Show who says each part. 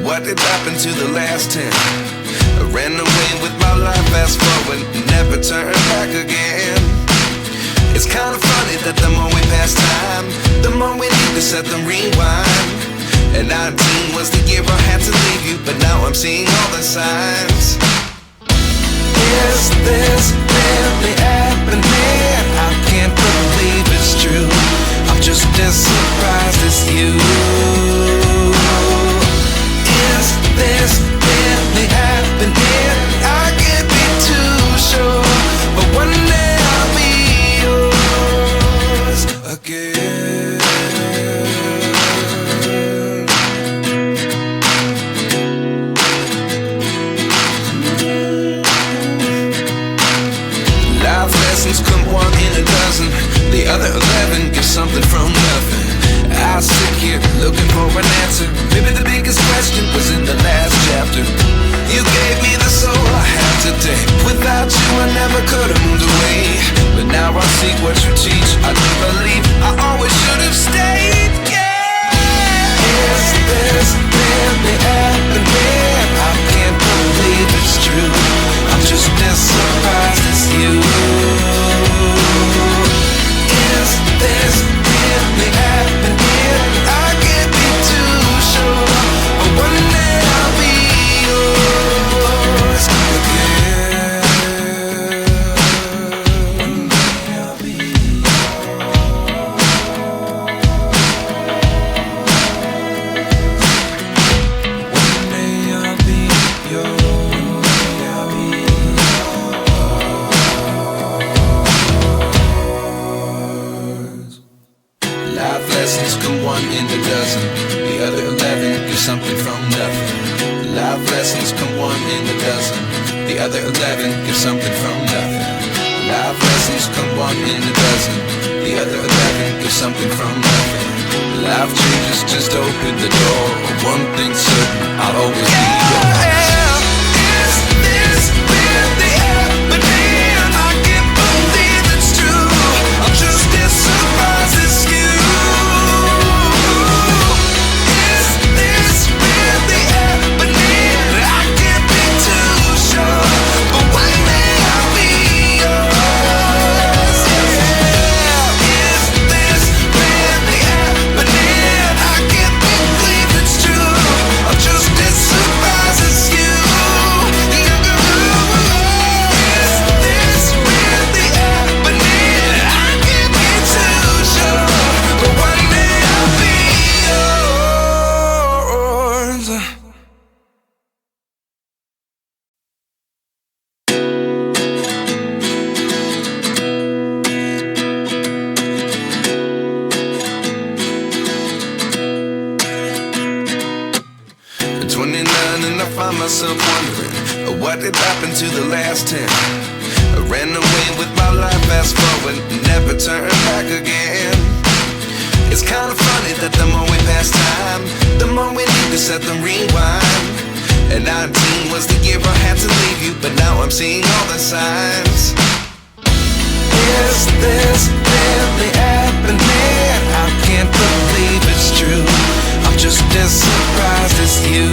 Speaker 1: What did happen to the last 10? I ran away with my life, fast forward, never turn back again. It's kinda funny that the more we pass time, the more we need to set them rewind. And 19 was the year I had to leave you, but now I'm seeing all the signs. Is this really happening? I can't believe it's true. I'm just as surprised as you. Is this really happening? I can't be too sure, but one day I'll be yours again. Life lessons come one in a dozen. The other 11 give something from nothing. I sit here looking for an answer. Maybe the biggest question was in the last chapter. You gave me the soul I have today. Without you I never could have moved away. But now I see what you teach. I do believe I always should have stayed. Yeah. Is this really happening? I can't believe it's true. I'm just as surprised as you. Is this really happening? I can't be too sure, but one day I'll be yours again. One day I'll be One day I'll be yours. Life lessons come one in a dozen. The other 11 give something from nothing. Life lessons come one in a dozen. The other 11 give something from nothing. Life lessons come one in a dozen. The other 11 give something from nothing. Life changes just open the door. One thing's certain, I'll always be yours. Is this really happening? I can't believe it's true. I'm just as surprised as you. Is this really happening? I can't be too sure, but one day I'll be yours. Yeah. Is this really happening? I can't believe it's true. I'm just as surprised as you. Is this really happening? I can't be too sure, but one day I'll be yours. 29 and I find myself wondering, what did happen to the last 10? I ran away with my life, fast forward, never turn back again. It's kinda funny that the more we pass time, the more we need to set them rewind. And 19 was the year I had to leave you, but now I'm seeing all the signs. Is this really happening? I can't believe it's true. I'm just as surprised as you.